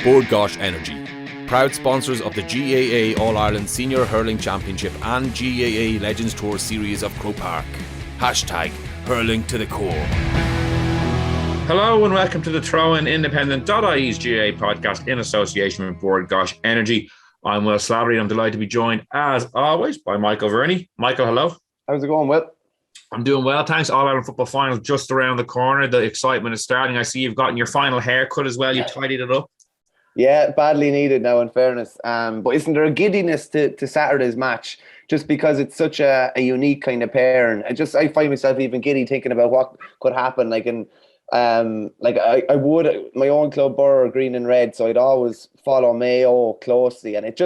Bord Gáis Energy, proud sponsors of the GAA All-Ireland Senior Hurling Championship and GAA Legends Tour Series of Croke Park. Hashtag hurling to the core. Hello and welcome to the Tyrone Independent.ie's GAA podcast in association with Bord Gáis Energy. I'm Will Slattery. I'm delighted to be joined, as always, by Michael Verney. Michael, hello. How's it going, Will? I'm doing well, thanks. All-Ireland football final just around the corner. The excitement is starting. I see you've gotten your final haircut as well. You tidied it up. Yeah, badly needed now, in fairness. But isn't there a giddiness to Saturday's match just because it's such a unique kind of pair? And I find myself even giddy thinking about what could happen. I would, my own club, Borough, green and red, so I'd always follow Mayo closely. And it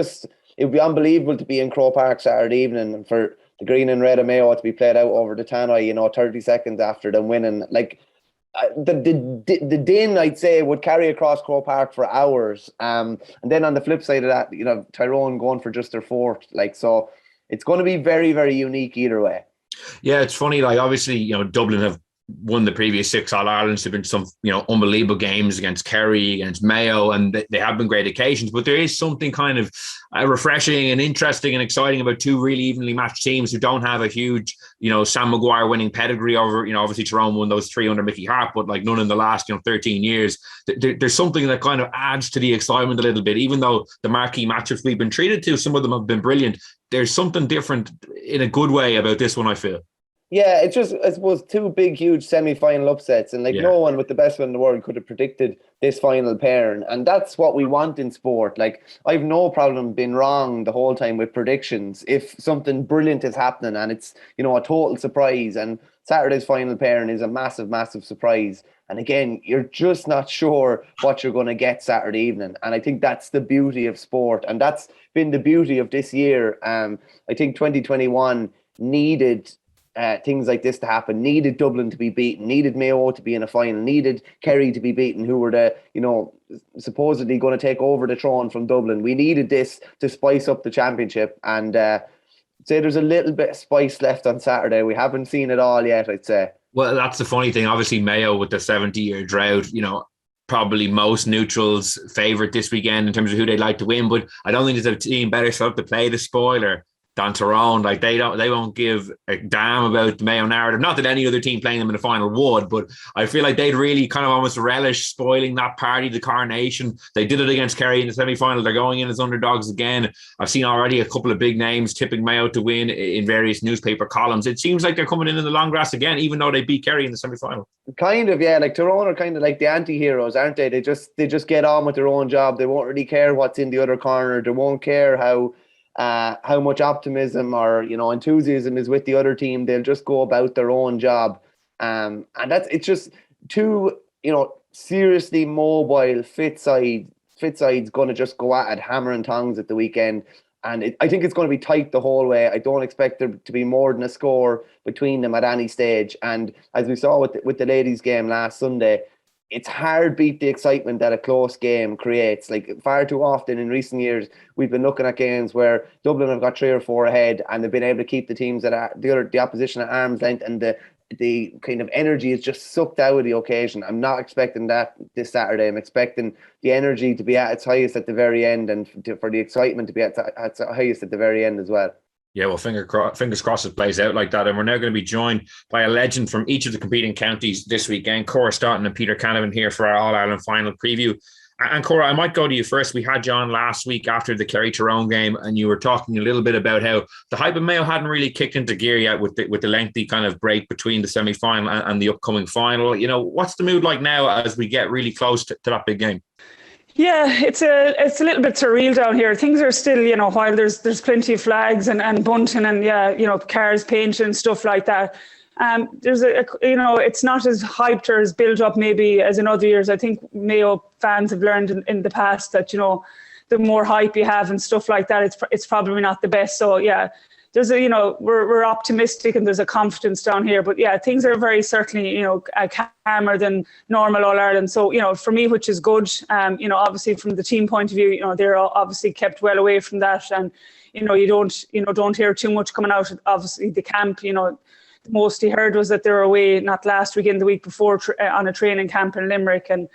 would be unbelievable to be in Croke Park Saturday evening and for the green and red of Mayo to be played out over the Tannoy, 30 seconds after them winning. The din, I'd say, would carry across Croke Park for hours. And then on the flip side of that, Tyrone going for just their fourth. So it's going to be very, very unique either way. Yeah, it's funny. Obviously, Dublin have won the previous 6 All-Irelands. There have been some, unbelievable games against Kerry, against Mayo, and they have been great occasions. But there is something kind of refreshing and interesting and exciting about 2 really evenly matched teams who don't have a huge, Sam Maguire winning pedigree over, obviously Tyrone won those 3 under Mickey Hart, but none in the last, 13 years. There's something that kind of adds to the excitement a little bit, even though the marquee matchups we've been treated to, some of them have been brilliant. There's something different in a good way about this one, I feel. Yeah, it's just, I suppose, 2 big, huge semi-final upsets. And no one with the best one in the world could have predicted this final pair. And that's what we want in sport. I've no problem being wrong the whole time with predictions if something brilliant is happening and it's, a total surprise. And Saturday's final pairing is a massive, massive surprise. And again, you're just not sure what you're going to get Saturday evening. And I think that's the beauty of sport. And that's been the beauty of this year. I think 2021 needed things like this to happen, needed Dublin to be beaten, needed Mayo to be in a final, needed Kerry to be beaten, who were supposedly going to take over the throne from Dublin. We needed this to spice up the championship, and say there's a little bit of spice left on Saturday. We haven't seen it all yet, I'd say. Well, that's the funny thing. Obviously, Mayo with the 70-year drought, probably most neutrals' favourite this weekend in terms of who they'd like to win, but I don't think there's a team better set up to play the spoiler than Tyrone. They won't give a damn about the Mayo narrative. Not that any other team playing them in the final would, but I feel like they'd really kind of almost relish spoiling that party, the coronation. They did it against Kerry in the semi-final. They're going in as underdogs again. I've seen already a couple of big names tipping Mayo to win in various newspaper columns. It seems like they're coming in the long grass again, even though they beat Kerry in the semi-final. Kind of, yeah. Tyrone are kind of like the anti-heroes, aren't they? They just get on with their own job. They won't really care what's in the other corner. They won't care how much optimism or enthusiasm is with the other team. They'll just go about their own job, and it's just 2 seriously mobile fit sides going to just go at it hammer and tongs at the weekend. And I think it's going to be tight the whole way. I don't expect there to be more than a score between them at any stage. And as we saw with the ladies' game last Sunday, it's hard beat the excitement that a close game creates. Far too often in recent years, we've been looking at games where Dublin have got 3 or 4 ahead and they've been able to keep the teams the opposition at arm's length, and the kind of energy is just sucked out of the occasion. I'm not expecting that this Saturday. I'm expecting the energy to be at its highest at the very end, and for the excitement to be at its highest at the very end as well. Yeah, well, fingers crossed it plays out like that. And we're now going to be joined by a legend from each of the competing counties this weekend, Cora Staunton and Peter Canavan, here for our All-Ireland final preview. And Cora, I might go to you first. We had you on last week after the Kerry-Tyrone game, and you were talking a little bit about how the hype of Mayo hadn't really kicked into gear yet with the lengthy kind of break between the semi-final and the upcoming final. What's the mood like now as we get really close to that big game? Yeah, it's a little bit surreal down here. Things are still, while there's plenty of flags and bunting and cars painted and stuff like that. There's it's not as hyped or as built up maybe as in other years. I think Mayo fans have learned in the past that the more hype you have and stuff like that, it's probably not the best. So yeah, there's we're optimistic and there's a confidence down here. But yeah, things are very certainly calmer than normal All Ireland. So for me, which is good. Obviously from the team point of view, they're obviously kept well away from that, and you don't hear too much coming out of obviously the camp. The most he heard was that they were away not last weekend, the week before on a training camp in Limerick, and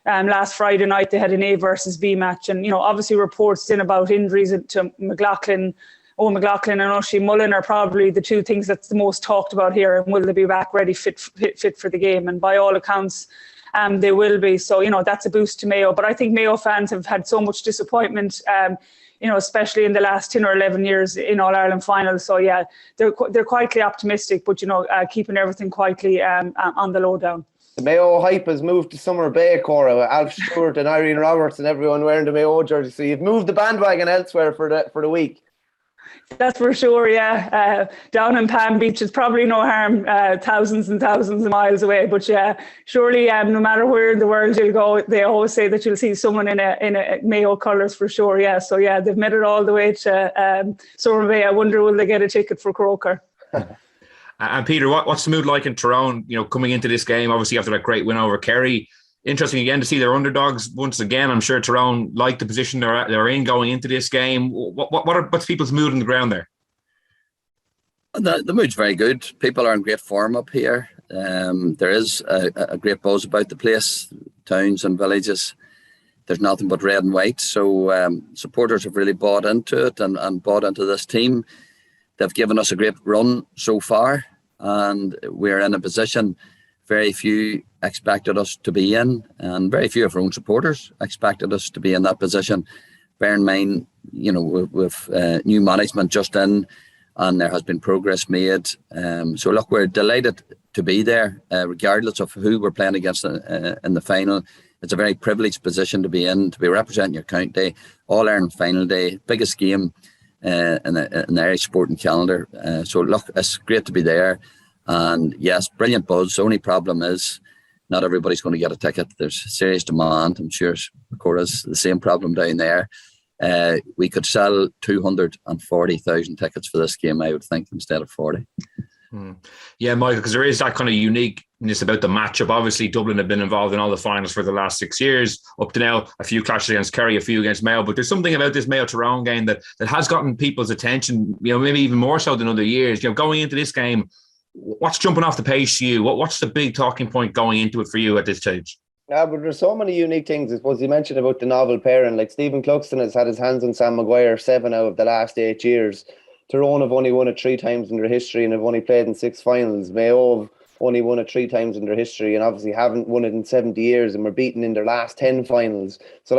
last Friday night. They had an A versus B match, and obviously reports in about injuries to McLaughlin and Oshie Mullen are probably the two things that's the most talked about here. And will they be back ready, fit for the game? And by all accounts, they will be. So that's a boost to Mayo. But I think Mayo fans have had so much disappointment, especially in the last 10 or 11 years in All Ireland finals. So yeah, they're quietly optimistic, but keeping everything quietly on the lowdown. The Mayo Hype has moved to Summer Bay, Cora, with Alf Stewart and Irene Roberts and everyone wearing the Mayo jersey. So you've moved the bandwagon elsewhere for the week. That's for sure, yeah. Down in Palm Beach, it's probably no harm, thousands and thousands of miles away. But yeah, surely no matter where in the world you'll go, they always say that you'll see someone in a Mayo colours for sure, yeah. So yeah, they've made it all the way to Summer Bay. I wonder will they get a ticket for Croker. And Peter, what's the mood like in Tyrone, coming into this game, obviously after that great win over Kerry? Interesting again to see their underdogs once again. I'm sure Tyrone like the position they're in going into this game. What's people's mood on the ground there? The mood's very good. People are in great form up here. There is a great buzz about the place, towns and villages. There's nothing but red and white. So supporters have really bought into it and bought into this team. They've given us a great run so far, and we're in a position very few expected us to be in, and very few of our own supporters expected us to be in that position. Bear in mind, with new management just in, and there has been progress made. So look, we're delighted to be there, regardless of who we're playing against in the final. It's a very privileged position to be in, to be representing your county, All-Ireland final day, biggest game in the Irish sporting calendar. So look, it's great to be there. And yes, brilliant buzz. The only problem is not everybody's going to get a ticket. There's serious demand. I'm sure Cora's the same problem down there. We could sell 240,000 tickets for this game, I would think, instead of 40. Yeah, Michael, because there is that kind of uniqueness about the matchup. Obviously, Dublin have been involved in all the finals for the last 6 years. Up to now, a few clashes against Kerry, a few against Mayo. But there's something about this Mayo-Tyrone game that has gotten people's attention, maybe even more so than other years. Going into this game, what's jumping off the page to you? What's the big talking point going into it for you at this stage? Yeah, but there's so many unique things. I suppose you mentioned about the novel pairing. Like Stephen Cluxton has had his hands on Sam Maguire 7 out of the last 8 years. Tyrone have only won it 3 times in their history and have only played in 6 finals. Mayo have only won it 3 times in their history and obviously haven't won it in 70 years and were beaten in their last 10 finals. So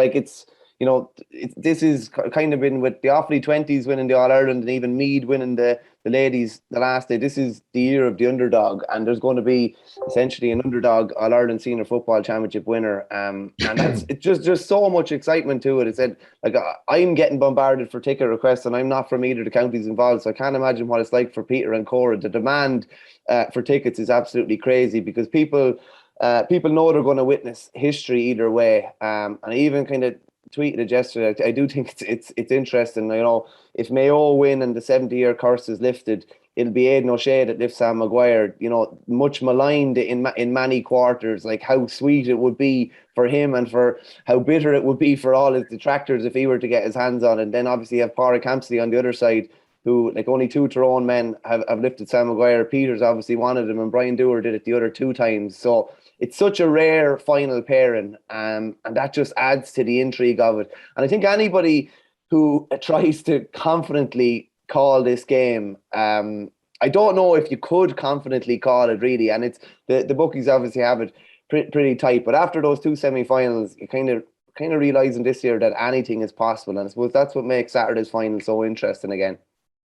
this is kind of been with the Offaly 20s winning the All-Ireland and even Meath winning the ladies the last day. This is the year of the underdog, and there's going to be essentially an underdog All-Ireland Senior Football Championship winner. And it's just so much excitement to it. It said, I'm getting bombarded for ticket requests, and I'm not from either of the counties involved, so I can't imagine what it's like for Peter and Cora. The demand for tickets is absolutely crazy because people know they're going to witness history either way. And I even kind of tweeted it yesterday. I do think it's interesting. If Mayo win and the 70-year curse is lifted, it'll be Aidan O'Shea that lifts Sam Maguire. Much maligned in many quarters. Like how sweet it would be for him and for how bitter it would be for all his detractors if he were to get his hands on it. And then obviously you have Pádraig Campsey on the other side, who only 2 Tyrone men have lifted Sam Maguire. Peters obviously wanted him, and Brian Dewar did it the other 2 times. So it's such a rare final pairing, and that just adds to the intrigue of it. And I think anybody who tries to confidently call this game, I don't know if you could confidently call it really. And it's the bookies obviously have it pretty tight. But after those 2 semi-finals, you kind of realising this year that anything is possible. And I suppose that's what makes Saturday's final so interesting again.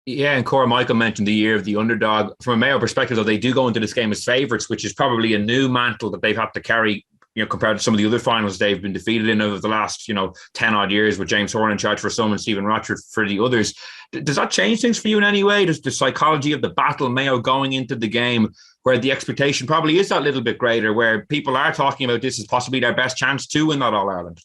Yeah, and Cora, Michael mentioned the year of the underdog. From a Mayo perspective, though, they do go into this game as favourites, which is probably a new mantle that they've had to carry, compared to some of the other finals they've been defeated in over the last, 10 odd years, with James Horan in charge for some and Stephen Rochford for the others. Does that change things for you in any way? Does the psychology of the battle, Mayo going into the game, where the expectation probably is that little bit greater, where people are talking about this as possibly their best chance to win that All-Ireland?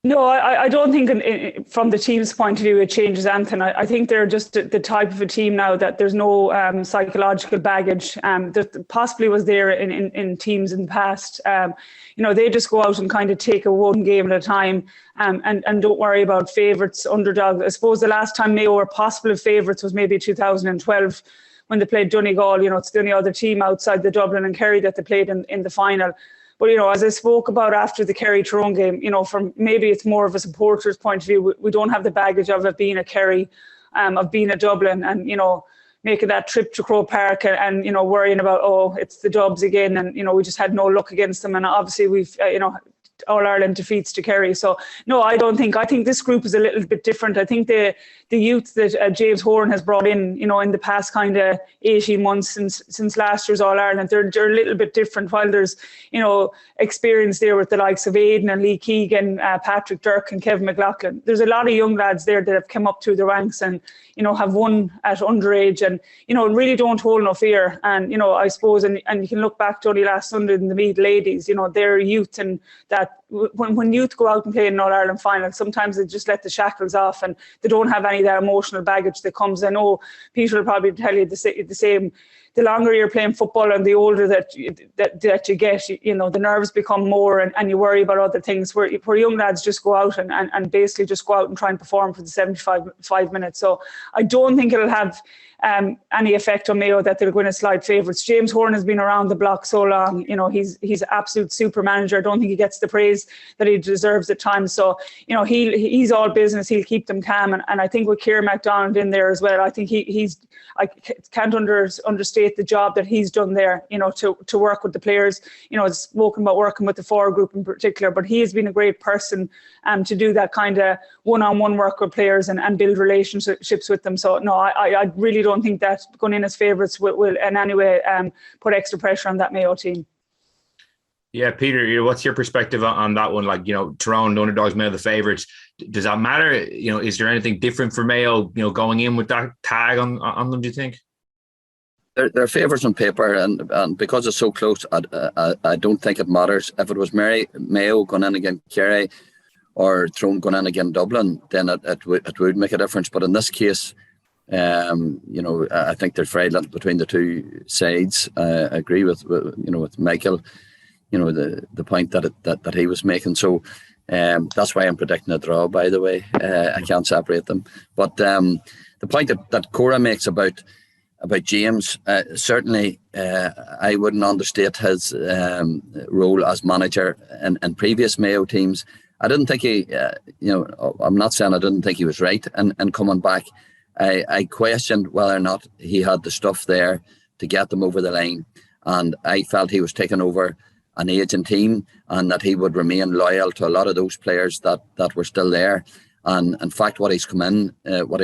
No, I don't think from the team's point of view it changes anything. I think they're just the type of a team now that there's no psychological baggage that possibly was there in teams in the past. They just go out and kind of take a one game at a time and don't worry about favourites, underdogs. I suppose the last time Mayo were possible favourites was maybe 2012 when they played Donegal. It's the only other team outside the Dublin and Kerry that they played in the final. But, you know, as I spoke about after the Kerry Tyrone game, you know, from maybe it's more of a supporter's point of view, we don't have the baggage of it being a Kerry, of being a Dublin, and, you know, making that trip to Croke Park and, you know, worrying about, oh, it's the Dubs again. And, you know, we just had no luck against them. And obviously we've, you know, All-Ireland defeats to Kerry. So, no, I think this group is a little bit different. I think the youth that James Horan has brought in, you know, in the past kind of 18 months since last year's All-Ireland, they're a little bit different. While there's, you know, experience there with the likes of Aidan and Lee Keegan, Patrick Dirk and Kevin McLaughlin, there's a lot of young lads there that have come up through the ranks and, you know, have won at underage and, you know, really don't hold no fear. And, you know, I suppose, and you can look back to only last Sunday in the Meath ladies, you know, their youth, and that when youth go out and play in an All-Ireland final, sometimes they just let the shackles off and they don't have any of that emotional baggage that comes. I know Peter will probably tell you the same. The longer you're playing football and the older that you get, you know, the nerves become more and you worry about other things, where young lads just go out and basically just go out and try and perform for the 75 minutes. So I don't think it'll have any effect on Mayo that they're going to slide favourites. James Horan has been around the block so long, you know, he's absolute super manager. I don't think he gets the praise that he deserves at times. So, you know, he's all business. He'll keep them calm. And I think with Ciara MacDonald in there as well, I think I can't understate the job that he's done there, you know, to work with the players. You know, it's spoken about working with the forward group in particular, but he has been a great person to do that kind of one-on-one work with players and build relationships with them. So, no, I really don't think that going in as favourites will in any way put extra pressure on that Mayo team. Yeah, Peter, what's your perspective on that one? Like, you know, Tyrone, the underdogs, Mayo, the favourites. Does that matter? You know, is there anything different for Mayo, you know, going in with that tag on them, do you think? They're favourites on paper, and because it's so close, I don't think it matters. If it was Mayo going in against Kerry or Tyrone going in against Dublin, then it would make a difference. But in this case, you know, I think there's very little between the two sides. I agree with Michael, you know, the point that he was making. So that's why I'm predicting a draw, by the way. I can't separate them. But the point that Cora makes about James, certainly I wouldn't understate his role as manager in previous Mayo teams. I didn't think he, you know, I'm not saying I didn't think he was right in coming back. I questioned whether or not he had the stuff there to get them over the line. And I felt he was taking over an aging team and that he would remain loyal to a lot of those players that were still there. And in fact, what he has come in and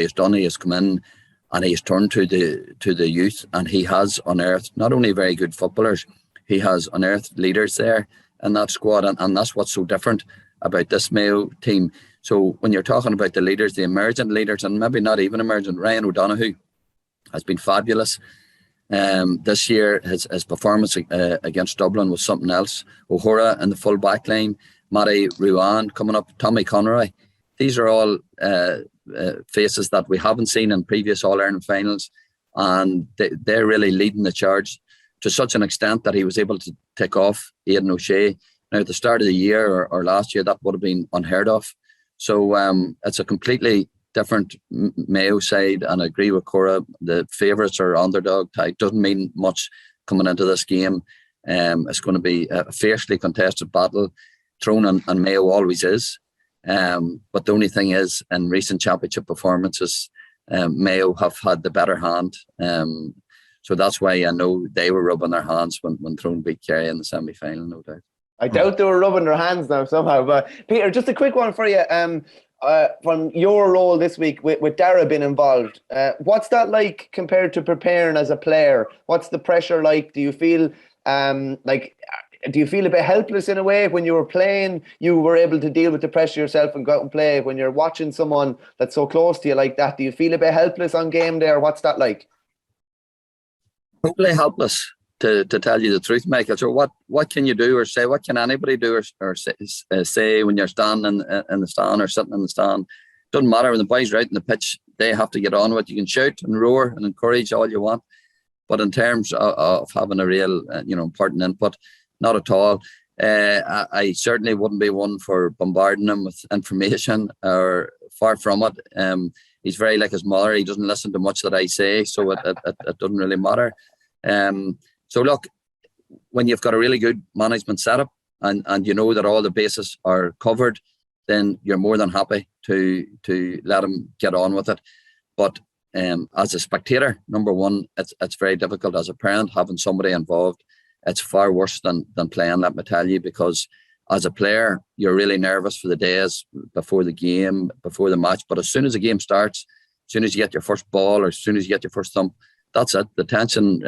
he has turned to the youth, and he has unearthed not only very good footballers, he has unearthed leaders there in that squad. And that's what's so different about this Mayo team. So when you're talking about the leaders, the emergent leaders, and maybe not even emergent, Ryan O'Donoghue has been fabulous. This year, his performance against Dublin was something else. O'Hora in the full back line, Matty Ruan coming up, Tommy Conroy. These are all faces that we haven't seen in previous All-Ireland finals, and they're really leading the charge to such an extent that he was able to take off Aidan O'Shea. Now, at the start of the year or last year, that would have been unheard of. So it's a completely different Mayo side, and I agree with Cora. The favourites are underdog type. Doesn't mean much coming into this game. It's going to be a fiercely contested battle. Tyrone and Mayo always is. But the only thing is, in recent championship performances, Mayo have had the better hand. So that's why I know they were rubbing their hands when Tyrone beat Kerry in the semi-final, no doubt. I doubt they were rubbing their hands now somehow. But Peter, just a quick one for you. From your role this week with Dara being involved, what's that like compared to preparing as a player? What's the pressure like? Do you feel do you feel a bit helpless in a way when you were playing? You were able to deal with the pressure yourself and go out and play. When you're watching someone that's so close to you like that, do you feel a bit helpless on game day, or what's that like? Totally helpless, to tell you the truth, Michael. So what can you do or say? What can anybody do or say when you're standing in the stand or sitting in the stand? Doesn't matter. When the boys are out in the pitch, they have to get on with it. You can shout and roar and encourage all you want, but in terms of having a real important input, not at all. I certainly wouldn't be one for bombarding him with information, or far from it. He's very like his mother. He doesn't listen to much that I say, so it doesn't really matter. So look, when you've got a really good management setup, and you know that all the bases are covered, then you're more than happy to let them get on with it. But as a spectator, number one, it's very difficult. As a parent, having somebody involved, it's far worse than playing, let me tell you, because as a player, you're really nervous for the days before the game, before the match. But as soon as the game starts, as soon as you get your first ball or as soon as you get your first thump, that's it. The tension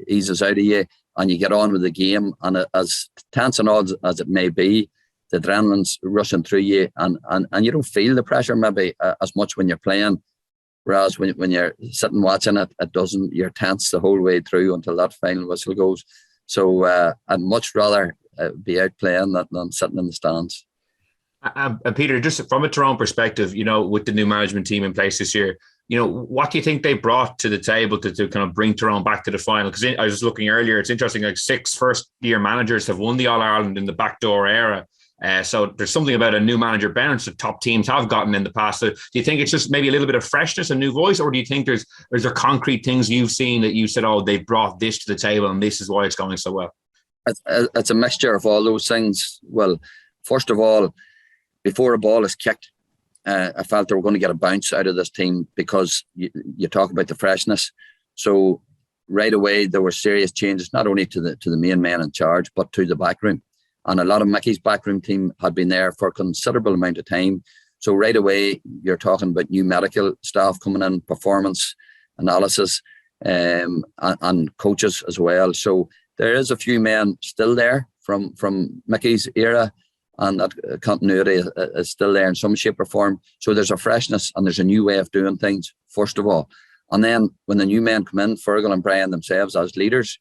eases out of you and you get on with the game. And as tense and odd as it may be, the adrenaline's rushing through you and you don't feel the pressure maybe as much when you're playing. Whereas when you're sitting watching it, it doesn't. You're tense the whole way through until that final whistle goes. So I'd much rather be out playing than sitting in the stands. And Peter, just from a Tyrone perspective, you know, with the new management team in place this year, you know, what do you think they brought to the table to kind of bring Tyrone back to the final? Because I was looking earlier, it's interesting, like 6 first-year managers have won the All-Ireland in the backdoor era. So there's something about a new manager bounce that top teams have gotten in the past. So do you think it's just maybe a little bit of freshness, a new voice, or do you think is there concrete things you've seen that you said, oh, they've brought this to the table and this is why it's going so well? It's a mixture of all those things. Well, first of all, before a ball is kicked, I felt they were going to get a bounce out of this team because you talk about the freshness. So right away there were serious changes, not only to the main men in charge, but to the backroom. And a lot of Mickey's backroom team had been there for a considerable amount of time. So right away, you're talking about new medical staff coming in, performance analysis, and coaches as well. So there is a few men still there from Mickey's era, and that continuity is still there in some shape or form. So there's a freshness and there's a new way of doing things, first of all. And then when the new men come in, Fergal and Brian themselves as leaders,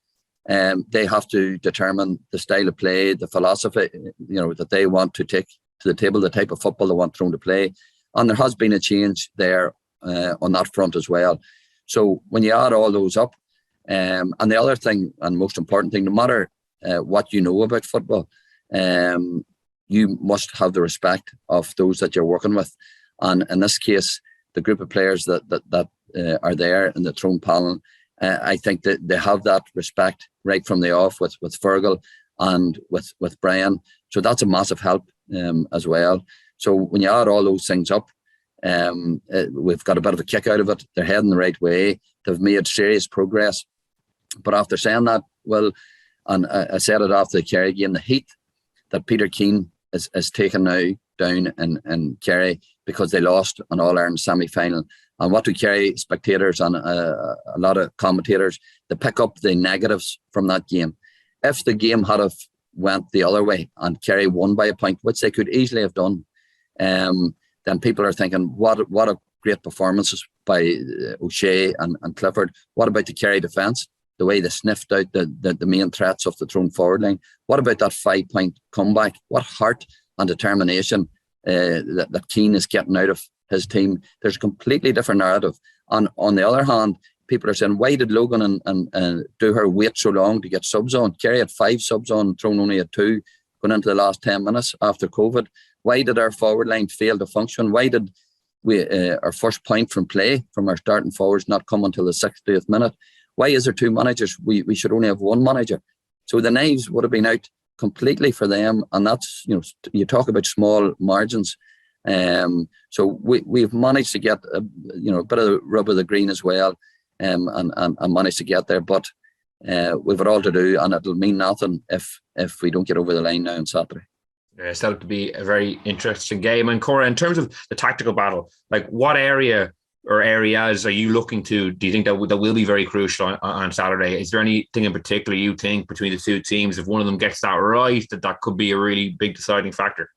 they have to determine the style of play, the philosophy, you know, that they want to take to the table, the type of football they want Tyrone to play. And there has been a change there on that front as well. So when you add all those up, and the other thing and most important thing, no matter what you know about football, you must have the respect of those that you're working with. And in this case, the group of players that are there in the Tyrone panel, I think that they have that respect right from the off with Fergal and with Brian. So that's a massive help as well. So when you add all those things up, we've got a bit of a kick out of it. They're heading the right way. They've made serious progress. But after saying that, well, and I said it after the Kerry game, the heat that Peter Keane is taken now down in Kerry because they lost an All-Ireland semi-final. And what do Kerry spectators and a lot of commentators, they pick up the negatives from that game. If the game had have went the other way and Kerry won by a point, which they could easily have done, then people are thinking, what a great performances by O'Shea and Clifford. What about the Kerry defence? The way they sniffed out the main threats of the Tyrone forward line. What about that 5-point comeback? What heart and determination that Keane is getting out of his team? There's a completely different narrative. And on the other hand, people are saying, why did Logan and do her wait so long to get subs on? Kerry had 5 subs on, Tyrone only had 2 going into the last 10 minutes after COVID. Why did our forward line fail to function? Why did we our first point from play from our starting forwards not come until the 60th minute? Why is there 2 managers? We should only have 1 manager. So the knives would have been out completely for them, and that's, you know, you talk about small margins. So we've managed to get a bit of the rub of the green as well, and managed to get there. But we've got all to do, and it'll mean nothing if we don't get over the line now on Saturday. Yeah, it's set to be a very interesting game. And Cora, in terms of the tactical battle, like what area or areas are you looking to? Do you think that will be very crucial on Saturday? Is there anything in particular you think between the 2 teams, if one of them gets that right, that could be a really big deciding factor?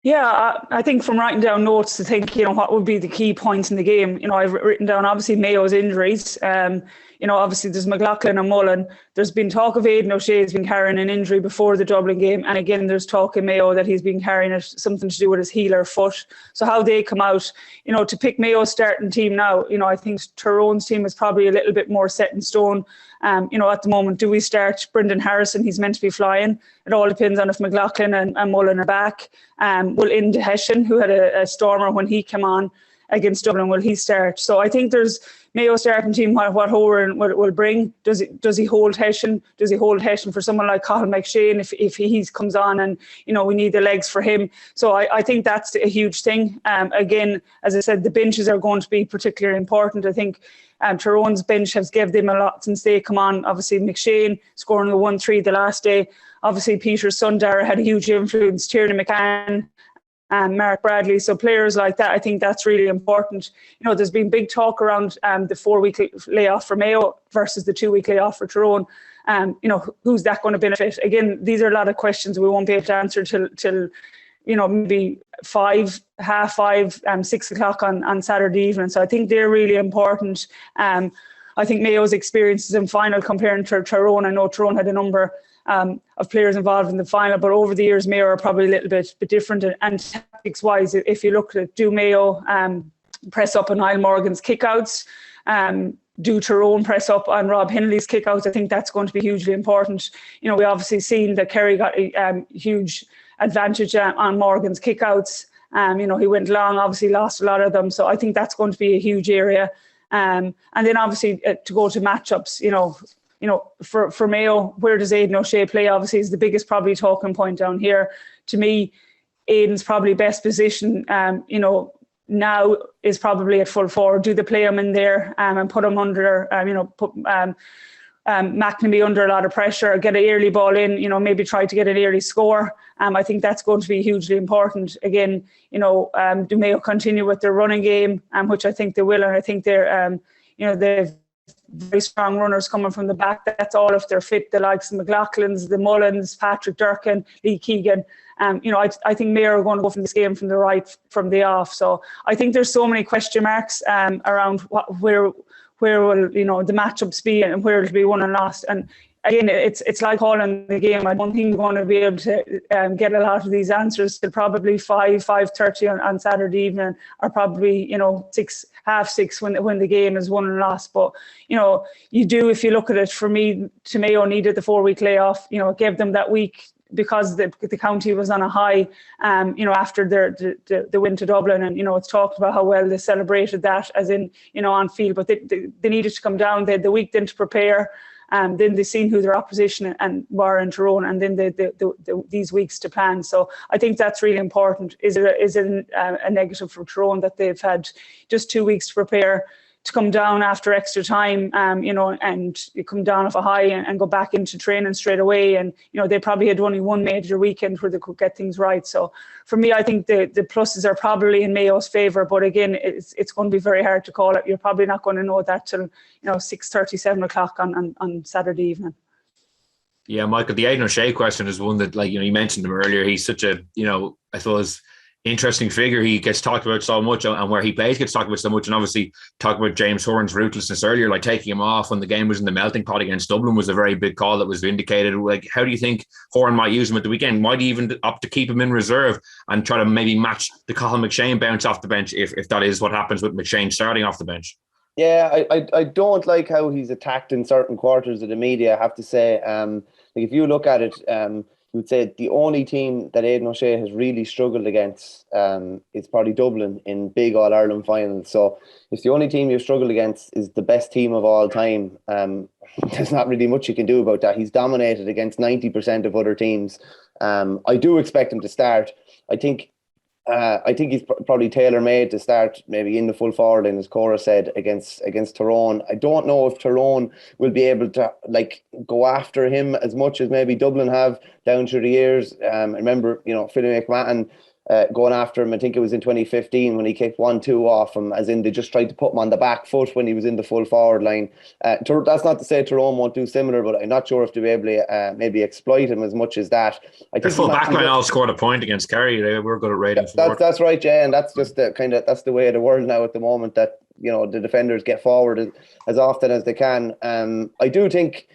Yeah, I think from writing down notes to think, you know, what would be the key points in the game. You know, I've written down obviously Mayo's injuries. You know, obviously there's McLaughlin and Mullen. There's been talk of Aidan O'Shea's been carrying an injury before the Dublin game. And again, there's talk in Mayo that he's been carrying something to do with his heel or foot. So how they come out, you know, to pick Mayo's starting team now, you know, I think Tyrone's team is probably a little bit more set in stone. You know, at the moment, do we start Brendan Harrison? He's meant to be flying. It all depends on if McLaughlin and Mullen are back. Will Inde Hessian, who had a stormer when he came on against Dublin, will he start? So I think there's Mayo starting team, what Horan will bring. Does he hold Hessian? Does he hold Hessian for someone like Colin McMahon if he comes on and, we need the legs for him? So I think that's a huge thing. Again, as I said, the benches are going to be particularly important. I think Tyrone's bench has given them a lot since they come on. Obviously, McShane scoring the 1-3 the last day. Obviously, Peter Sundar had a huge influence. Tierney McCann, Mark Bradley. So players like that, I think that's really important. There's been big talk around the 4-week layoff for Mayo versus the 2-week layoff for Tyrone. Who's that going to benefit? Again, these are a lot of questions we won't be able to answer till maybe 5:30, 6 o'clock on Saturday evening. So I think they're really important. I think Mayo's experiences in final comparing to Tyrone, I know Tyrone had a number of players involved in the final, but over the years Mayo are probably a little bit different. And tactics wise, if you look at do Mayo press up on Niall Morgan's kickouts, do Tyrone press up on Rob Hindley's kickouts, I think that's going to be hugely important. We obviously seen that Kerry got a huge advantage on Morgan's kickouts. He went long, obviously lost a lot of them, so I think that's going to be a huge area. And then obviously to go to matchups, for Mayo, where does Aidan O'Shea play? Obviously, is the biggest probably talking point down here. To me, Aidan's probably best position, now is probably at full forward. Do they play him in there and put him under, put McNamee under a lot of pressure, get an early ball in, maybe try to get an early score. I think that's going to be hugely important. Again, do Mayo continue with their running game, which I think they will, and I think they're, they've very strong runners coming from the back. That's all if they're fit, the likes of McLaughlin's, the Mullins, Patrick Durkin, Lee Keegan. I think Mayo are going to go from this game from the right, from the off. So I think there's so many question marks around where will the matchups be and where it'll be won and lost. And again, it's like calling the game. I don't think we're going to be able to get a lot of these answers till probably 5:30 on Saturday evening, or probably 6:30 when the game is won and lost. But you do, if you look at it, for me, to Mayo needed the 4-week layoff. It gave them that week because the county was on a high, after the win to Dublin, and it's talked about how well they celebrated that, as in on field. But they needed to come down. They had the week then to prepare. Then they seen who their opposition and were in Tyrone, and then these weeks to plan. So I think that's really important. Is it a negative for Tyrone that they've had just 2 weeks to prepare, to come down after extra time, and you come down off a high and go back into training straight away. And, they probably had only one major weekend where they could get things right. So for me, I think the pluses are probably in Mayo's favour. But again, it's going to be very hard to call it. You're probably not going to know that till, 6:30, 7 o'clock on Saturday evening. Yeah, Michael, the Aidan O'Shea question is one that, you mentioned him earlier. He's such a, I suppose, interesting figure. He gets talked about so much, and where he plays gets talked about so much. And obviously, talk about James Horan's ruthlessness earlier, like taking him off when the game was in the melting pot against Dublin was a very big call that was vindicated. Like, how do you think Horan might use him at the weekend? Might he even opt to keep him in reserve and try to maybe match the Colin McMahon bounce off the bench if that is what happens with McShane starting off the bench? Yeah, I don't like how he's attacked in certain quarters of the media, I have to say. If you look at it, you would say the only team that Aidan O'Shea has really struggled against is probably Dublin in big All-Ireland finals. So if the only team you've struggled against is the best team of all time, there's not really much you can do about that. He's dominated against 90% of other teams. I do expect him to start. I think he's probably tailor-made to start maybe in the full forward line, as Cora said, against Tyrone. I don't know if Tyrone will be able to go after him as much as maybe Dublin have down through the years. I remember, Philip McMahon going after him. I think it was in 2015 when he kicked 1-2 off him, as in they just tried to put him on the back foot when he was in the full forward line. That's not to say Tyrone won't do similar, but I'm not sure if they'll be able to maybe exploit him as much as that. I think the full back line all scored a point against Kerry. They were good at raiding forward. That's right, Jay, and that's just that's the way of the world now at the moment, that the defenders get forward as often as they can. I do think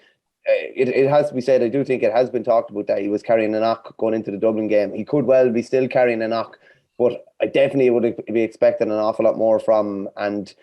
it has to be said, I do think it has been talked about that he was carrying a knock going into the Dublin game. He could well be still carrying a knock, but I definitely would be expecting an awful lot more from him. And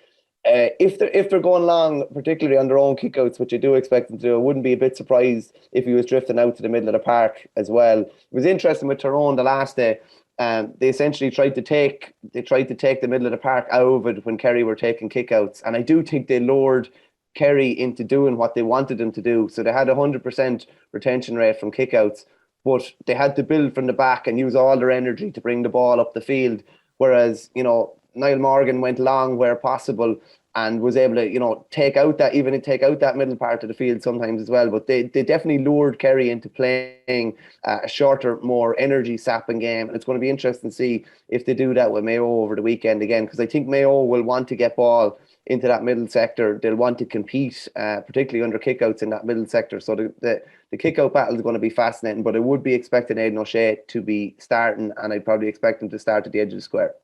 If they're going long, particularly on their own kickouts, which I do expect them to do, I wouldn't be a bit surprised if he was drifting out to the middle of the park as well. It was interesting with Tyrone the last day. They essentially tried to take the middle of the park out of it when Kerry were taking kickouts, and I do think they lured Kerry into doing what they wanted them to do. So they had 100% retention rate from kickouts, but they had to build from the back and use all their energy to bring the ball up the field. Whereas, Niall Morgan went long where possible and was able to, take out that middle part of the field sometimes as well. But they definitely lured Kerry into playing a shorter, more energy sapping game. And it's going to be interesting to see if they do that with Mayo over the weekend again, because I think Mayo will want to get ball into that middle sector. They'll want to compete, particularly under kickouts in that middle sector. So the kick-out battle is going to be fascinating, but I would be expecting Aidan O'Shea to be starting, and I'd probably expect him to start at the edge of the square.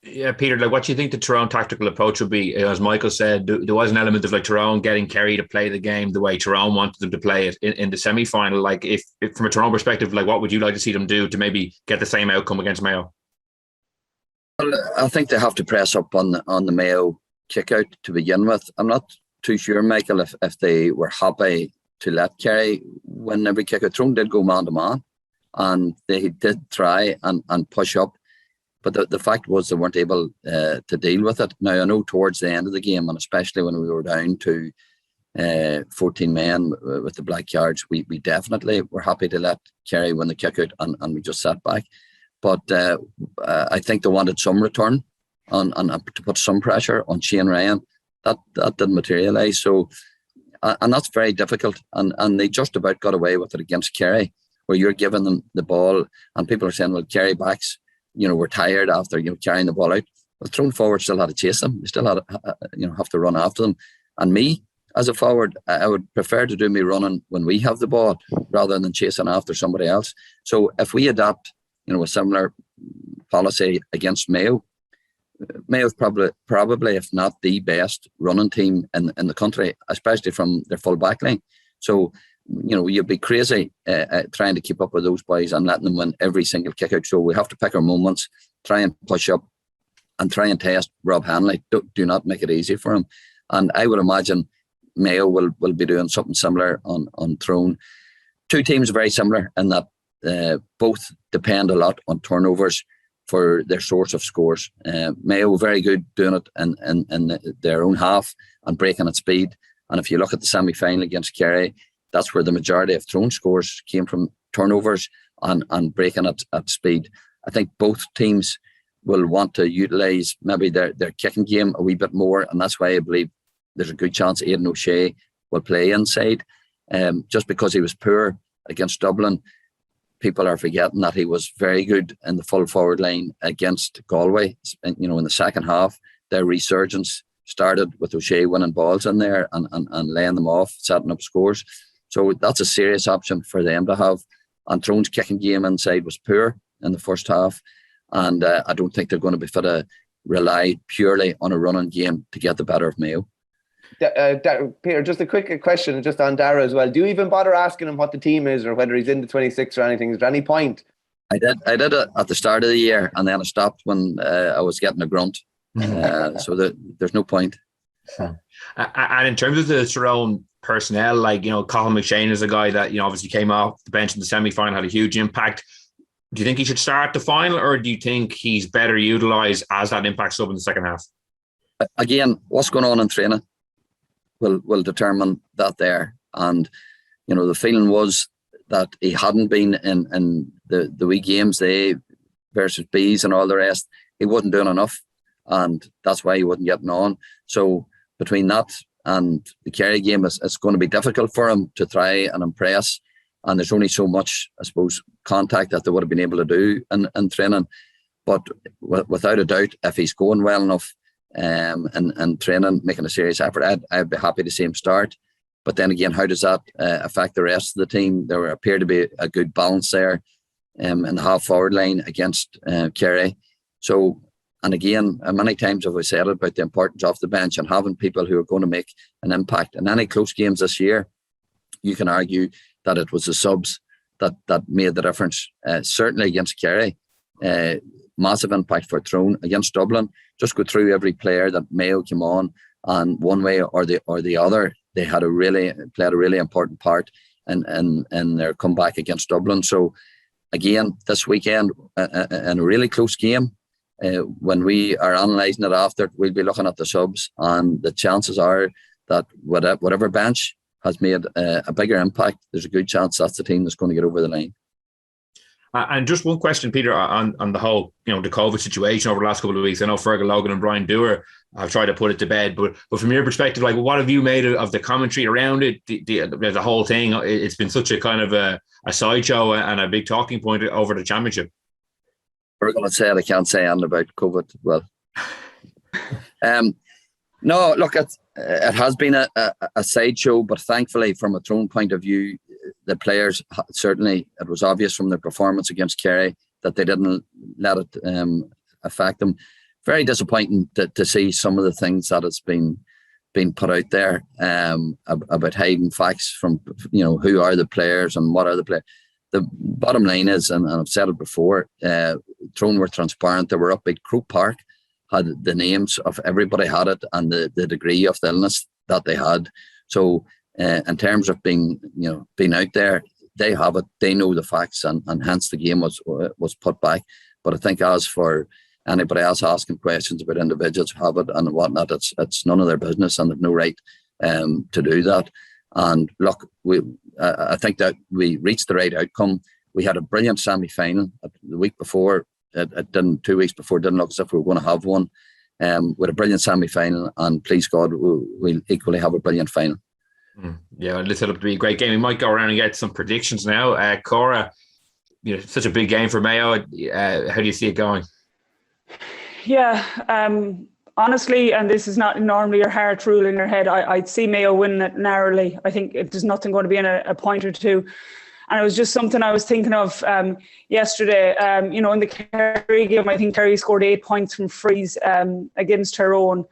Yeah, Peter, what do you think the Tyrone tactical approach would be? As Michael said, there was an element of Tyrone getting Kerry to play the game the way Tyrone wanted them to play it in the semi-final. If from a Tyrone perspective, what would you like to see them do to maybe get the same outcome against Mayo? Well, I think they have to press up on the Mayo kick-out to begin with. I'm not too sure, Michael, if they were happy to let Kerry win every kick-out. Tyrone did go man-to-man, and they did try and push up. But the fact was they weren't able to deal with it. Now, I know towards the end of the game, and especially when we were down to 14 men with the black cards, we definitely were happy to let Kerry win the kick-out, and we just sat back. But I think they wanted some return and to put some pressure on Shane Ryan. That didn't materialise. So, and that's very difficult. And they just about got away with it against Kerry, where you're giving them the ball, and people are saying, well, Kerry backs, we're tired after carrying the ball out. Well, thrown forward still had to chase them. They still had have to run after them. And me, as a forward, I would prefer to do me running when we have the ball rather than chasing after somebody else. So if we adapt, a similar policy against Mayo, Mayo's probably, if not the best running team in the country, especially from their full back line. So, you'd be crazy trying to keep up with those boys and letting them win every single kick out. So we have to pick our moments, try and push up and try and test Rob Hanley. Do not make it easy for him. And I would imagine Mayo will be doing something similar on Tyrone. Two teams are very similar in that both depend a lot on turnovers for their source of scores. Mayo very good doing it in their own half and breaking at speed. And if you look at the semi-final against Kerry, that's where the majority of Tyrone scores came from turnovers and breaking at speed. I think both teams will want to utilise maybe their kicking game a wee bit more, and that's why I believe there's a good chance Aidan O'Shea will play inside. Just because he was poor against Dublin, people are forgetting that he was very good in the full forward line against Galway. In the second half, their resurgence started with O'Shea winning balls in there and laying them off, setting up scores. So that's a serious option for them to have. And Tyrone's kicking game inside was poor in the first half. And I don't think they're going to be fit to rely purely on a running game to get the better of Mayo. Peter, just a quick question just on Dara as well. Do you even bother asking him what the team is or whether he's in the 26 or anything? Is there any point? I did it at the start of the year, and then I stopped when I was getting a grunt. So there's no point. And in terms of the Tyrone personnel, Colin McMahon is a guy that obviously came off the bench in the semi-final, had a huge impact. Do you think he should start the final, or do you think he's better utilised as that impact sub in the second half? Again, what's going on in training will determine that there. And the feeling was that he hadn't been in the wee games, the A versus Bs and all the rest. He wasn't doing enough, and that's why he wasn't getting on. So between that and the Kerry game, it's going to be difficult for him to try and impress. And there's only so much, I suppose, contact that they would have been able to do in training. But without a doubt, if he's going well enough in training, making a serious effort, I'd be happy to see him start. But then again, how does that affect the rest of the team? There appeared to be a good balance there in the half-forward line against Kerry. So, and again, many times have we said about the importance of the bench and having people who are going to make an impact. In any close games this year, you can argue that it was the subs that made the difference. Certainly against Kerry, massive impact for Tyrone. Against Dublin, just go through every player that Mayo came on and one way or the other, they had played a really important part in their comeback against Dublin. So again, this weekend, in a really close game, when we are analysing it after, we'll be looking at the subs, and the chances are that whatever bench has made a bigger impact, there's a good chance that's the team that's going to get over the line. And just one question, Peter, on the whole, the COVID situation over the last couple of weeks. I know Fergal Logan and Brian Dewar have tried to put it to bed, but from your perspective, like, what have you made of the commentary around it, the whole thing? It's been such a kind of a sideshow and a big talking point over the championship. We're going to say it, I can't say anything about COVID. Well, no, look, it has been a sideshow, but thankfully, from a Tyrone point of view, the players, certainly, it was obvious from their performance against Kerry that they didn't let it affect them. Very disappointing to see some of the things that has been put out there about hiding facts from, who are the players and what are the players. The bottom line is, and I've said it before, Tyrone were transparent. They were upbeat. Croke Park had the names of everybody had it and the degree of the illness that they had. So in terms of being out there, they have it. They know the facts, and hence the game was put back. But I think as for anybody else asking questions about individuals who have it and whatnot, it's none of their business, and they've no right to do that. And look, I think that we reached the right outcome. We had a brilliant semi-final the week before. It didn't, 2 weeks before, didn't look as if we were going to have one. With a brilliant semi-final, and please God, we'll equally have a brilliant final. Yeah, it's set up to be a great game. We might go around and get some predictions now. Cora, such a big game for Mayo. How do you see it going? Yeah, honestly, and this is not normally your heart rule in your head, I'd see Mayo winning it narrowly. I think there's nothing going to be in a point or two. And it was just something I was thinking of yesterday. In the Kerry game, I think Kerry scored 8 points from frees against Tyrone.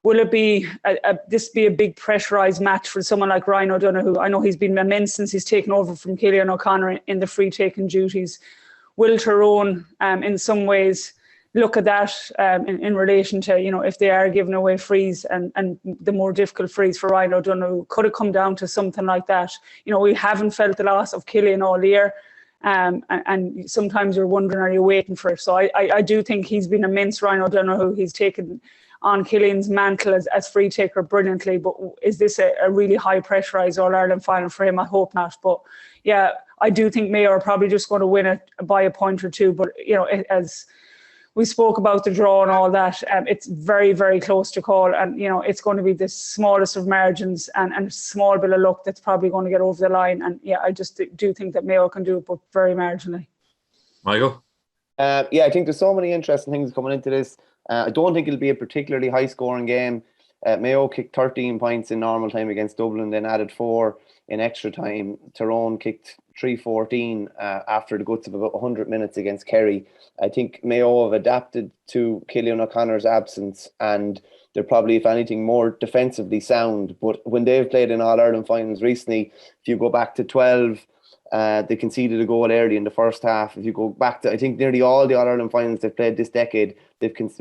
Will it be this be a big pressurised match for someone like Ryan O'Donoghue? I know he's been immense since he's taken over from Cillian O'Connor in the free-taking duties. Will Tyrone, in some ways, look at that in relation to, if they are giving away frees and the more difficult frees for Ryan O'Donoghue? Could it come down to something like that? We haven't felt the loss of Cillian all year. And sometimes you're wondering, are you waiting for it? So I do think he's been immense, Ryan O'Donoghue. He's taken on Cillian's mantle as free taker brilliantly. But is this a really high pressurised All-Ireland final for him? I hope not. But yeah, I do think Mayo are probably just going to win it by a point or two. But, as we spoke about the draw and all that, it's very, very close to call. And, it's going to be the smallest of margins and a small bit of luck that's probably going to get over the line. And yeah, I just do think that Mayo can do it, but very marginally. Michael? I think there's so many interesting things coming into this. I don't think it'll be a particularly high-scoring game. Mayo kicked 13 points in normal time against Dublin, then added 4 in extra time. Tyrone kicked 3-14 after the guts of about 100 minutes against Kerry. I think Mayo have adapted to Cillian O'Connor's absence, and they're probably, if anything, more defensively sound. But when they've played in All-Ireland finals recently, if you go back to 12, they conceded a goal early in the first half. If you go back to, I think, nearly all the All-Ireland finals they've played this decade,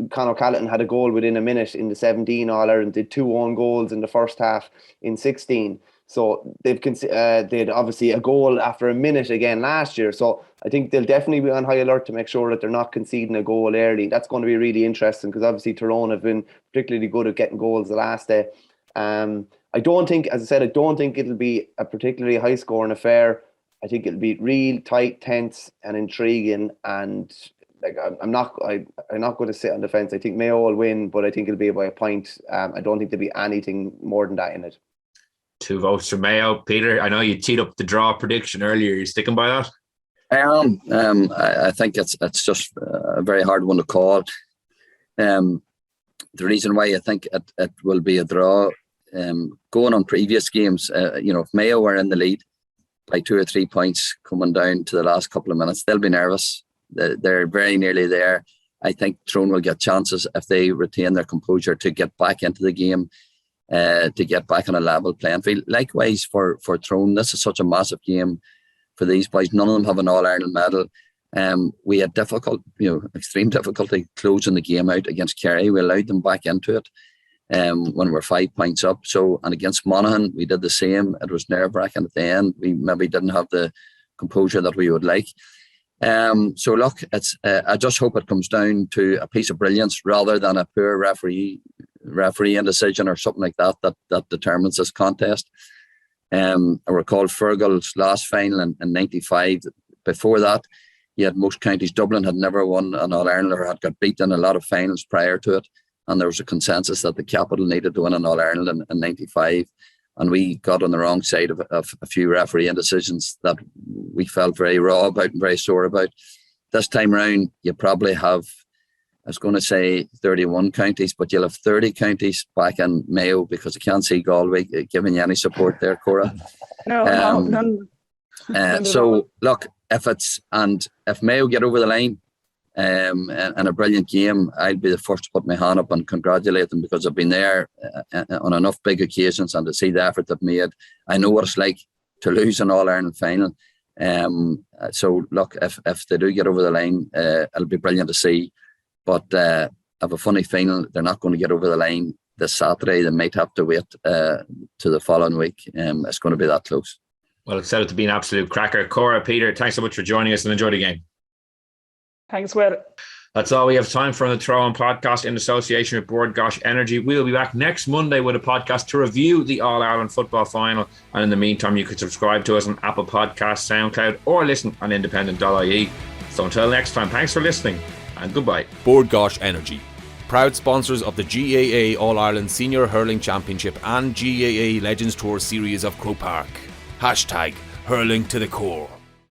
Conor Callan had a goal within a minute in the 17 All-Ireland, did 2 own goals in the first half in 16. So they'd obviously a goal after a minute again last year. So I think they'll definitely be on high alert to make sure that they're not conceding a goal early. That's going to be really interesting, because obviously Tyrone have been particularly good at getting goals the last day. I don't think, as I said, it'll be a particularly high scoring affair. I think it'll be real tight, tense and intriguing, and I'm not going to sit on the fence. I think Mayo will win, but I think it'll be by a point. I don't think there'll be anything more than that in it. 2 votes for Mayo. Peter, I know you teed up the draw prediction earlier. Are you sticking by that? I am. I think it's just a very hard one to call. The reason why I think it will be a draw, going on previous games, if Mayo were in the lead by 2 or 3 points coming down to the last couple of minutes, they'll be nervous. They're very nearly there. I think Tyrone will get chances if they retain their composure to get back into the game, to get back on a level playing field. Likewise for Tyrone, this is such a massive game for these boys. None of them have an All-Ireland medal. We had extreme difficulty closing the game out against Kerry. We allowed them back into it. when we're 5 points up. So, and against Monaghan, we did the same. It was nerve-wracking at the end. We maybe didn't have the composure that we would like. So look, it's I just hope it comes down to a piece of brilliance rather than a poor referee indecision or something like that determines this contest. I recall Fergal's last final in 95. Before that, you had most counties. Dublin had never won an All-Ireland or had got beaten in a lot of finals prior to it. And there was a consensus that the capital needed to win an All-Ireland in 95. And we got on the wrong side of a few referee indecisions that we felt very raw about and very sore about. This time round, you probably have, I was going to say 31 counties, but you'll have 30 counties back in Mayo, because I can't see Galway giving you any support there, Cora. No, none. So look, if Mayo get over the line in a brilliant game, I'll be the first to put my hand up and congratulate them, because I've been there on enough big occasions, and to see the effort they've made. I know what it's like to lose an All-Ireland final. So look, if they do get over the line, it'll be brilliant to see. But I have a funny feeling they're not going to get over the line this Saturday. They might have to wait to the following week. It's going to be that close. Well, it's set up to be an absolute cracker. Cora, Peter, thanks so much for joining us, and enjoy the game. Thanks, Will. That's all we have time for on the Tyrone podcast in association with Bord Gosh Energy. We'll be back next Monday with a podcast to review the All-Ireland football final. And in the meantime, you can subscribe to us on Apple Podcasts, SoundCloud, or listen on independent.ie. So until next time, thanks for listening and goodbye. Bord Gosh Energy, proud sponsors of the GAA All-Ireland Senior Hurling Championship and GAA Legends Tour Series of Croke Park. #Hurling to the Core.